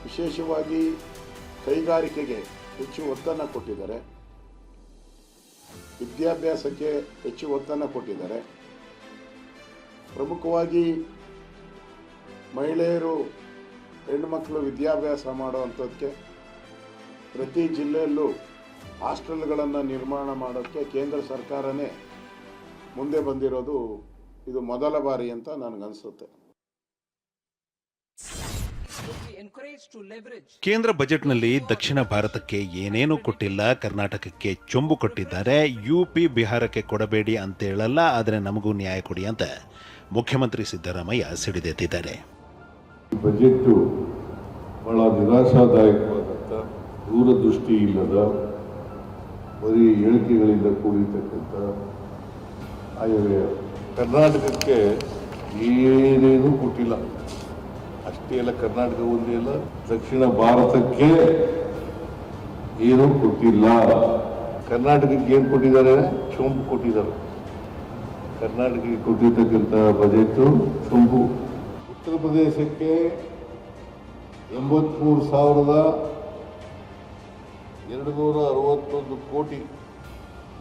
ವಿಶೇಷವಾಗಿ ಕೈಗಾರಿಕೆಗೆ ಹೆಚ್ಚು ಒತ್ತನ್ನು ಕೊಟ್ಟಿದ್ದಾರೆ, ವಿದ್ಯಾಭ್ಯಾಸಕ್ಕೆ ಹೆಚ್ಚು ಒತ್ತನ್ನು ಕೊಟ್ಟಿದ್ದಾರೆ. ಪ್ರಮುಖವಾಗಿ ಮಹಿಳೆಯರು, ಹೆಣ್ಣುಮಕ್ಕಳು ವಿದ್ಯಾಭ್ಯಾಸ ಮಾಡುವಂಥದ್ದಕ್ಕೆ ಪ್ರತಿ ಜಿಲ್ಲೆಯಲ್ಲೂ ಹಾಸ್ಟೆಲ್ಗಳನ್ನು ನಿರ್ಮಾಣ ಮಾಡೋಕ್ಕೆ ಕೇಂದ್ರ ಸರ್ಕಾರನೇ ಮುಂದೆ ಬಂದಿರೋದು ಇದು ಮೊದಲ ಬಾರಿ ಅಂತ ನನಗನ್ಸುತ್ತೆ. ಕೇಂದ್ರ ಬಜೆಟ್ನಲ್ಲಿ ದಕ್ಷಿಣ ಭಾರತಕ್ಕೆ ಏನೇನೂ ಕೊಟ್ಟಿಲ್ಲ, ಕರ್ನಾಟಕಕ್ಕೆ ಚೊಂಬು ಕೊಟ್ಟಿದ್ದಾರೆ. ಯುಪಿ, ಬಿಹಾರಕ್ಕೆ ಕೊಡಬೇಡಿ ಅಂತ ಹೇಳಲ್ಲ, ಆದರೆ ನಮಗೂ ನ್ಯಾಯ ಕೊಡಿ ಅಂತ ಮುಖ್ಯಮಂತ್ರಿ ಸಿದ್ದರಾಮಯ್ಯ ಸಿಡಿದೆದ್ದಿದ್ದಾರೆ. ಬಜೆಟ್ ಬಹಳ ನಿರಾಶಾದಾಯಕವಾದಂಥ, ದೂರದೃಷ್ಟಿ ಇಲ್ಲದ, ಬರೀ ಹೇಳಿಕೆಗಳಿಂದ ಕೂಡಿರ್ತಕ್ಕಂಥ ಆಯವ್ಯಯ. ಕರ್ನಾಟಕಕ್ಕೆ ಏನೇನೂ ಕೊಟ್ಟಿಲ್ಲ. ಅಷ್ಟೇ ಅಲ್ಲ, ಕರ್ನಾಟಕ ಒಂದೇ ಅಲ್ಲ, ದಕ್ಷಿಣ ಭಾರತಕ್ಕೆ ಏನೂ ಕೊಟ್ಟಿಲ್ಲ. ಕರ್ನಾಟಕಕ್ಕೆ ಏನು ಕೊಟ್ಟಿದ್ದಾರೆ? ಚೊಂಬು ಕೊಟ್ಟಿದ್ದಾರೆ. ಕರ್ನಾಟಕಕ್ಕೆ ಕೊಟ್ಟಿರ್ತಕ್ಕಂಥ ಬಜೆಟು ಚೊಂಬು. ಉತ್ತರ ಪ್ರದೇಶಕ್ಕೆ 83,261 ಕೋಟಿ,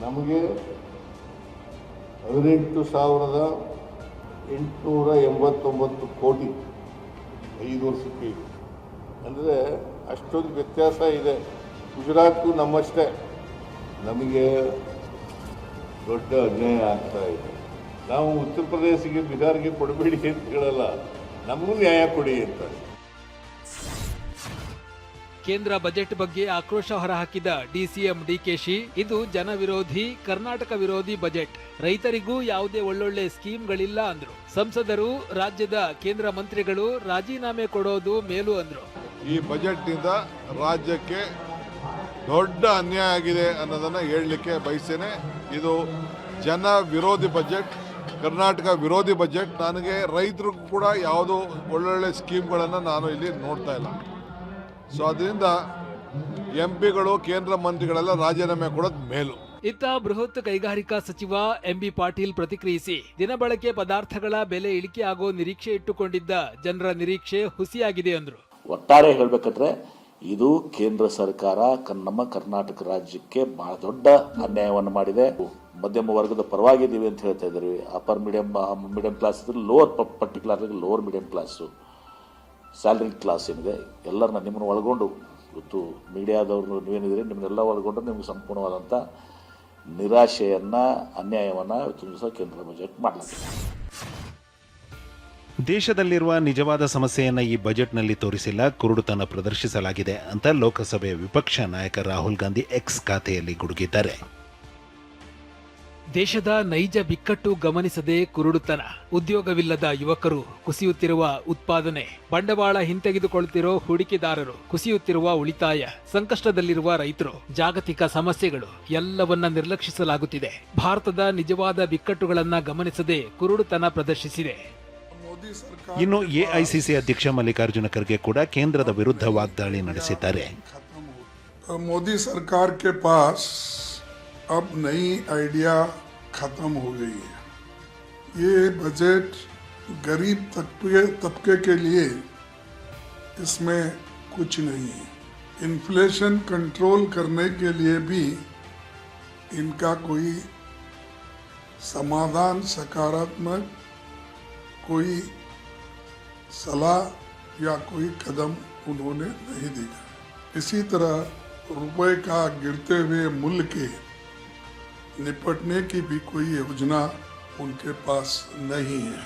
ನಮಗೆ 18,889 ಕೋಟಿ 5 ವರ್ಷಕ್ಕೆ. ಅಂದರೆ ಅಷ್ಟೊಂದು ವ್ಯತ್ಯಾಸ ಇದೆ. ಗುಜರಾತು ನಮ್ಮಷ್ಟೇ, ನಮಗೆ ದೊಡ್ಡ ಅನ್ಯಾಯ ಆಗ್ತಾ ಇದೆ. ನಾವು ಉತ್ತರ ಪ್ರದೇಶಕ್ಕೆ, ಬಿಹಾರ್ಗೆ ಕೊಡಬೇಡಿ ಅಂತ ಹೇಳಲ್ಲ, ನಮಗೂ ನ್ಯಾಯ ಕೊಡಿ ಅಂತ. ಕೇಂದ್ರ ಬಜೆಟ್ ಬಗ್ಗೆ ಆಕ್ರೋಶ ಹೊರಹಾಕಿದ ಡಿಸಿಎಂ ಡಿಕೆಶಿ, ಇದು ಜನ ವಿರೋಧಿ, ಕರ್ನಾಟಕ ವಿರೋಧಿ ಬಜೆಟ್, ರೈತರಿಗೂ ಯಾವುದೇ ಒಳ್ಳೊಳ್ಳೆ ಸ್ಕೀಮ್ಗಳಿಲ್ಲ ಅಂದ್ರು. ಸಂಸದರು, ರಾಜ್ಯದ ಕೇಂದ್ರ ಮಂತ್ರಿಗಳು ರಾಜೀನಾಮೆ ಕೊಡೋದು ಮೇಲು ಅಂದ್ರು. ಈ ಬಜೆಟ್ನಿಂದ ರಾಜ್ಯಕ್ಕೆ ದೊಡ್ಡ ಅನ್ಯಾಯ ಆಗಿದೆ ಅನ್ನೋದನ್ನು ಹೇಳಲಿಕ್ಕೆ ಬಯಸ್ತೇನೆ. ಇದು ಜನ ವಿರೋಧಿ ಬಜೆಟ್, ಕರ್ನಾಟಕ ವಿರೋಧಿ ಬಜೆಟ್. ನನಗೆ ರೈತರಿಗೂ ಕೂಡ ಯಾವುದೋ ಒಳ್ಳೊಳ್ಳೆ ಸ್ಕೀಮ್ಗಳನ್ನು ನಾನು ಇಲ್ಲಿ ನೋಡ್ತಾ ಇಲ್ಲ. ಸೊ ಅದರಿಂದ ಎಂಪಿಗಳು, ಕೇಂದ್ರ ಮಂತ್ರಿಗಳೆಲ್ಲ ರಾಜೀನಾಮೆ ಕೊಡೋದು ಮೇಲು. ಇತ್ತ ಬೃಹತ್ ಕೈಗಾರಿಕಾ ಸಚಿವ ಎಂಬಿ ಪಾಟೀಲ್ ಪ್ರತಿಕ್ರಿಯಿಸಿ, ದಿನಬಳಕೆ ಪದಾರ್ಥಗಳ ಬೆಲೆ ಇಳಿಕೆ ಆಗೋ ನಿರೀಕ್ಷೆ ಇಟ್ಟುಕೊಂಡಿದ್ದ ಜನರ ನಿರೀಕ್ಷೆ ಹುಸಿಯಾಗಿದೆ ಅಂದ್ರು. ಒಟ್ಟಾರೆ ಹೇಳಬೇಕಂದ್ರೆ ಇದು ಕೇಂದ್ರ ಸರ್ಕಾರ ನಮ್ಮ ಕರ್ನಾಟಕ ರಾಜ್ಯಕ್ಕೆ ಬಹಳ ದೊಡ್ಡ ಅನ್ಯಾಯವನ್ನು ಮಾಡಿದೆ. ಮಧ್ಯಮ ವರ್ಗದ ಪರವಾಗಿದ್ದೀವಿ ಅಂತ ಹೇಳ್ತಾ ಇದ್ದೀವಿ. ಅಪ್ಪರ್ ಮೀಡಿಯಂ ಕ್ಲಾಸ್ ಇದ್ರೆ lower, particular lower medium class, salary class ಏನಿದೆ ಎಲ್ಲರನ್ನ ನಿಮ್ಮನ್ನು ಒಳಗೊಂಡು, ಇವತ್ತು ಮೀಡಿಯಾದವ್ರನ್ನ ನೀವೇನಿದ್ರೆ ನಿಮ್ಮನ್ನೆಲ್ಲ ಒಳಗೊಂಡು ನಿಮ್ಗೆ ಸಂಪೂರ್ಣವಾದಂಥ ನಿರಾಶೆಯನ್ನು, ಅನ್ಯಾಯವನ್ನು ಇವತ್ತು ದಿವಸ ಕೇಂದ್ರ ಬಜೆಟ್ ಮಾಡಲಾಗಿದೆ. ದೇಶದಲ್ಲಿರುವ ನಿಜವಾದ ಸಮಸ್ಯೆಯನ್ನು ಈ ಬಜೆಟ್ನಲ್ಲಿ ತೋರಿಸಿಲ್ಲ, ಕುರುಡುತನ ಪ್ರದರ್ಶಿಸಲಾಗಿದೆ ಅಂತ ಲೋಕಸಭೆ ವಿಪಕ್ಷ ನಾಯಕ ರಾಹುಲ್ ಗಾಂಧಿ ಎಕ್ಸ್ ಖಾತೆಯಲ್ಲಿ ಗುಡುಗಿದ್ದಾರೆ. ದೇಶದ ನೈಜ ಬಿಕ್ಕಟ್ಟು ಗಮನಿಸದೆ ಕುರುಡುತನ, ಉದ್ಯೋಗವಿಲ್ಲದ ಯುವಕರು, ಕುಸಿಯುತ್ತಿರುವ ಉತ್ಪಾದನೆ, ಬಂಡವಾಳ ಹಿಂತೆಗೆದುಕೊಳ್ಳುತ್ತಿರೋ ಹೂಡಿಕೆದಾರರು, ಕುಸಿಯುತ್ತಿರುವ ಉಳಿತಾಯ, ಸಂಕಷ್ಟದಲ್ಲಿರುವ ರೈತರು, ಜಾಗತಿಕ ಸಮಸ್ಯೆಗಳು ಎಲ್ಲವನ್ನ ನಿರ್ಲಕ್ಷಿಸಲಾಗುತ್ತಿದೆ. ಭಾರತದ ನಿಜವಾದ ಬಿಕ್ಕಟ್ಟುಗಳನ್ನ ಗಮನಿಸದೆ ಕುರುಡುತನ ಪ್ರದರ್ಶಿಸಿದೆ. ಇನ್ನು ಎಐಸಿಸಿ ಅಧ್ಯಕ್ಷ ಮಲ್ಲಿಕಾರ್ಜುನ ಖರ್ಗೆ ಕೂಡ ಕೇಂದ್ರದ ವಿರುದ್ಧ ವಾಗ್ದಾಳಿ ನಡೆಸಿದ್ದಾರೆ. मोदी सरकार के पास अब नई आइडिया खत्म हो गई है. ये बजट गरीब तबके के लिए इसमें कुछ नहीं है. इन्फ्लेशन कंट्रोल करने के लिए भी इनका कोई समाधान, सकारात्मक कोई सलाह या कोई कदम उन्होंने नहीं दिया. इसी तरह रुपए का गिरते हुए मूल्य के निपटने की भी कोई योजना उनके पास नहीं है.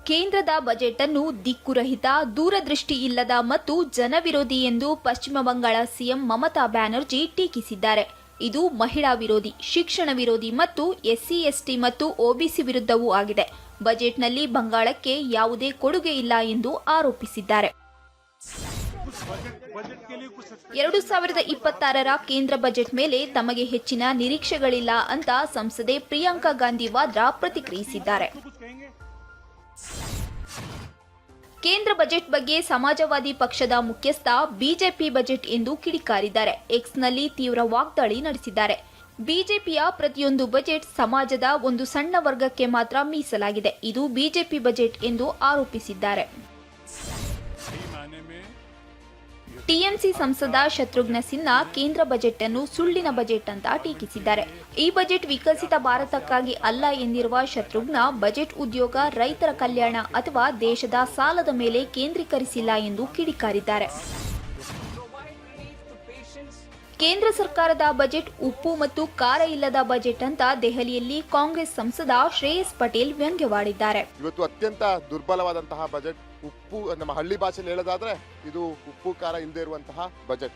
ಕೇಂದ್ರದ ಬಜೆಟ್ ಅನ್ನು ದಿಕ್ಕುರಹಿತ, ದೂರದೃಷ್ಟಿ ಇಲ್ಲದ ಮತ್ತು ಜನವಿರೋಧಿ ಎಂದು ಪಶ್ಚಿಮ ಬಂಗಾಳ ಸಿಎಂ ಮಮತಾ ಬ್ಯಾನರ್ಜಿ ಟೀಕಿಸಿದ್ದಾರೆ. ಇದು ಮಹಿಳಾ ವಿರೋಧಿ, ಶಿಕ್ಷಣ ವಿರೋಧಿ ಮತ್ತು ಎಸ್ಸಿ ಎಸ್ಟಿ ಮತ್ತು ಒಬಿಸಿ ವಿರುದ್ಧವೂ ಆಗಿದೆ. ಬಜೆಟ್ನಲ್ಲಿ ಬಂಗಾಳಕ್ಕೆ ಯಾವುದೇ ಕೊಡುಗೆ ಇಲ್ಲ ಎಂದು ಆರೋಪಿಸಿದ್ದಾರೆ. 2026ರ ಕೇಂದ್ರ ಬಜೆಟ್ ಮೇಲೆ ತಮಗೆ ಹೆಚ್ಚಿನ ನಿರೀಕ್ಷೆಗಳಿಲ್ಲ ಅಂತ ಸಂಸದೆ ಪ್ರಿಯಾಂಕಾ ಗಾಂಧಿ ವಾದ್ರಾ ಪ್ರತಿಕ್ರಿಯಿಸಿದ್ದಾರೆ. ಕೇಂದ್ರ ಬಜೆಟ್ ಬಗ್ಗೆ ಸಮಾಜವಾದಿ ಪಕ್ಷದ ಮುಖ್ಯಸ್ಥ ಬಿಜೆಪಿ ಬಜೆಟ್ ಎಂದು ಕಿಡಿಕಾರಿದ್ದಾರೆ. ಎಕ್ಸ್ನಲ್ಲಿ ತೀವ್ರ ವಾಗ್ದಾಳಿ ನಡೆಸಿದ್ದಾರೆ. ಬಿಜೆಪಿಯ ಪ್ರತಿಯೊಂದು ಬಜೆಟ್ ಸಮಾಜದ ಒಂದು ಸಣ್ಣ ವರ್ಗಕ್ಕೆ ಮಾತ್ರ ಮೀಸಲಾಗಿದೆ. ಇದು ಬಿಜೆಪಿ ಬಜೆಟ್ ಎಂದು ಆರೋಪಿಸಿದ್ದಾರೆ. ಟಿಎಂಸಿ ಸಂಸದ ಶತ್ರುಘ್ನ ಸಿನ್ಹಾ ಕೇಂದ್ರ ಬಜೆಟ್ ಅನ್ನು ಸುಳ್ಳಿನ ಬಜೆಟ್ ಅಂತ ಟೀಕಿಸಿದ್ದಾರೆ. ಈ ಬಜೆಟ್ ವಿಕಸಿತ ಭಾರತಕ್ಕಾಗಿ ಅಲ್ಲ ಎಂದಿರುವ ಶತ್ರುಘ್ನ, ಬಜೆಟ್ ಉದ್ಯೋಗ, ರೈತರ ಕಲ್ಯಾಣ ಅಥವಾ ದೇಶದ ಸಾಲದ ಮೇಲೆ ಕೇಂದ್ರೀಕರಿಸಿಲ್ಲ ಎಂದು ಕಿಡಿಕಾರಿದ್ದಾರೆ. ಕೇಂದ್ರ ಸರ್ಕಾರದ ಬಜೆಟ್ ಉಪ್ಪು ಮತ್ತು ಖಾರ ಇಲ್ಲದ ಬಜೆಟ್ ಅಂತ ದೆಹಲಿಯಲ್ಲಿ ಕಾಂಗ್ರೆಸ್ ಸಂಸದ ಶ್ರೇಯಸ್ ಪಟೇಲ್ ವ್ಯಂಗ್ಯವಾಡಿದ್ದಾರೆ. ಇವತ್ತು ಅತ್ಯಂತ ದುರ್ಬಲವಾದಂತಹ ಬಜೆಟ್. ಉಪ್ಪು, ನಮ್ಮ ಹಳ್ಳಿ ಭಾಷೆಯಲ್ಲಿ ಹೇಳೋದಾದ್ರೆ ಇದು ಉಪ್ಪು ಖಾರ ಇಲ್ಲದೆ ಇರುವಂತಹ ಬಜೆಟ್.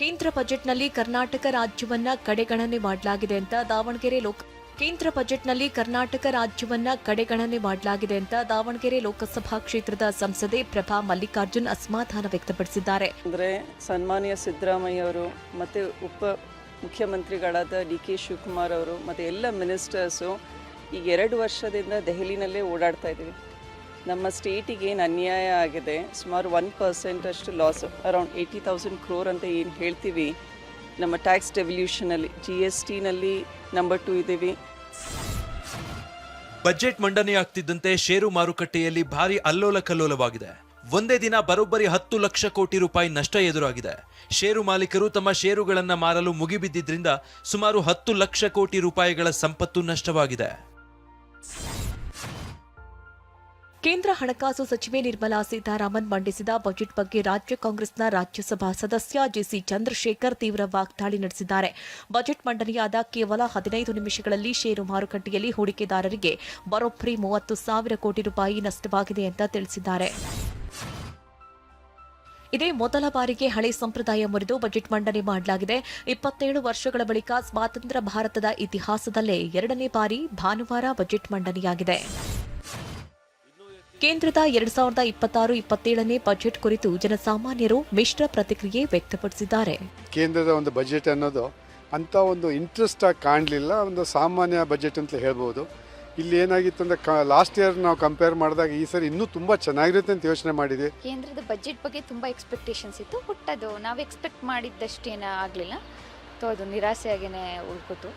ಕೇಂದ್ರ ಬಜೆಟ್ನಲ್ಲಿ ಕರ್ನಾಟಕ ರಾಜ್ಯವನ್ನ ಕಡೆಗಣನೆ ಮಾಡಲಾಗಿದೆ ಅಂತ ದಾವಣಗೆರೆ ಲೋಕಸಭಾ ಕ್ಷೇತ್ರದ ಸಂಸದೆ ಪ್ರಭಾ ಮಲ್ಲಿಕಾರ್ಜುನ್ ಅಸಮಾಧಾನ ವ್ಯಕ್ತಪಡಿಸಿದ್ದಾರೆ. ಅಂದರೆ ಸನ್ಮಾನ್ಯ ಸಿದ್ದರಾಮಯ್ಯ ಅವರು ಮತ್ತು ಉಪ ಮುಖ್ಯಮಂತ್ರಿಗಳಾದ ಡಿ.ಕೆ. ಶಿವಕುಮಾರ್ ಅವರು ಮತ್ತು ಎಲ್ಲ ಮಿನಿಸ್ಟರ್ಸು ಈಗ 2 ವರ್ಷದಿಂದ ದೆಹಲಿನಲ್ಲೇ ಓಡಾಡ್ತಾ ಇದ್ದೀವಿ. ನಮ್ಮ ಸ್ಟೇಟಿಗೆ ಏನು ಅನ್ಯಾಯ ಆಗಿದೆ, ಸುಮಾರು 1% ಅಷ್ಟು ಲಾಸ್, ಅರೌಂಡ್ 80,000 crore ಅಂತ ಏನು ಹೇಳ್ತೀವಿ. ನಮ್ಮ ಟ್ಯಾಕ್ಸ್ ಡೆವಲ್ಯೂಷನಲ್ಲಿ GSTನಲ್ಲಿ ನಂಬರ್ 2 ಇದ್ದೀವಿ. ಬಜೆಟ್ ಮಂಡನೆಯಾಗ್ತಿದ್ದಂತೆ ಷೇರು ಮಾರುಕಟ್ಟೆಯಲ್ಲಿ ಭಾರಿ ಅಲ್ಲೋಲ ಕಲ್ಲೋಲವಾಗಿದೆ. ಒಂದೇ ದಿನ ಬರೋಬ್ಬರಿ 10 ಲಕ್ಷ ಕೋಟಿ ರೂಪಾಯಿ ನಷ್ಟ ಎದುರಾಗಿದೆ. ಷೇರು ಮಾಲೀಕರು ತಮ್ಮ ಷೇರುಗಳನ್ನು ಮಾರಲು ಮುಗಿಬಿದ್ದಿದ್ರಿಂದ ಸುಮಾರು 10 ಲಕ್ಷ ಕೋಟಿ ರೂಪಾಯಿಗಳ ಸಂಪತ್ತು ನಷ್ಟವಾಗಿದೆ. ಕೇಂದ್ರ ಹಣಕಾಸು ಸಚಿವೆ ನಿರ್ಮಲಾ ಸೀತಾರಾಮನ್ ಮಂಡಿಸಿದ ಬಜೆಟ್ ಬಗ್ಗೆ ರಾಜ್ಯ ಕಾಂಗ್ರೆಸ್ನ ರಾಜ್ಯಸಭಾ ಸದಸ್ಯ ಜೆಸಿ ಚಂದ್ರಶೇಖರ್ ತೀವ್ರ ವಾಗ್ದಾಳಿ ನಡೆಸಿದ್ದಾರೆ. ಬಜೆಟ್ ಮಂಡನೆಯಾದ ಕೇವಲ 15 ನಿಮಿಷಗಳಲ್ಲಿ ಷೇರು ಮಾರುಕಟ್ಟೆಯಲ್ಲಿ ಹೂಡಿಕೆದಾರರಿಗೆ ಬರೋಬ್ಬರಿ 30,000 ಕೋಟಿ ರೂಪಾಯಿ ನಷ್ಟವಾಗಿದೆ ಅಂತ ತಿಳಿಸಿದ್ದಾರೆ. ಇದೇ ಮೊದಲ ಬಾರಿಗೆ ಹಳೆ ಸಂಪ್ರದಾಯ ಮುರಿದು ಬಜೆಟ್ ಮಂಡನೆ ಮಾಡಲಾಗಿದೆ. 27 ವರ್ಷಗಳ ಬಳಿಕ ಸ್ವಾತಂತ್ರ್ಯ ಭಾರತದ ಇತಿಹಾಸದಲ್ಲೇ 2ನೇ ಬಾರಿ ಭಾನುವಾರ ಬಜೆಟ್ ಮಂಡನೆಯಾಗಿದೆ. ಕೇಂದ್ರದ 2026-27ನೇ ಬಜೆಟ್ ಕುರಿತು ಜನಸಾಮಾನ್ಯರು ಮಿಶ್ರ ಪ್ರತಿಕ್ರಿಯೆ ವ್ಯಕ್ತಪಡಿಸಿದ್ದಾರೆ. ಕೇಂದ್ರದ ಒಂದು ಬಜೆಟ್ ಅನ್ನೋದು ಅಂತ ಒಂದು ಇಂಟ್ರೆಸ್ಟ್ ಆಗಿ ಕಾಣಲಿಲ್ಲ, ಒಂದು ಸಾಮಾನ್ಯ ಬಜೆಟ್ ಅಂತ ಹೇಳ್ಬೋದು. ಇಲ್ಲಿ ಏನಾಗಿತ್ತು ಅಂದರೆ ಲಾಸ್ಟ್ ಇಯರ್ ನಾವು ಕಂಪೇರ್ ಮಾಡಿದಾಗ ಈ ಸರಿ ಇನ್ನೂ ತುಂಬ ಚೆನ್ನಾಗಿರುತ್ತೆ ಅಂತ ಯೋಚನೆ ಮಾಡಿದ್ವಿ. ಕೇಂದ್ರದ ಬಜೆಟ್ ಬಗ್ಗೆ ತುಂಬ ಎಕ್ಸ್ಪೆಕ್ಟೇಷನ್ಸ್ ಇತ್ತು, ಬಟ್ ಅದು ನಾವು ಎಕ್ಸ್ಪೆಕ್ಟ್ ಮಾಡಿದ್ದಷ್ಟೇನ ಆಗಲಿಲ್ಲ. ಅದು ನಿರಾಸೆಯಾಗೇ ಉಳ್ಕೋತು.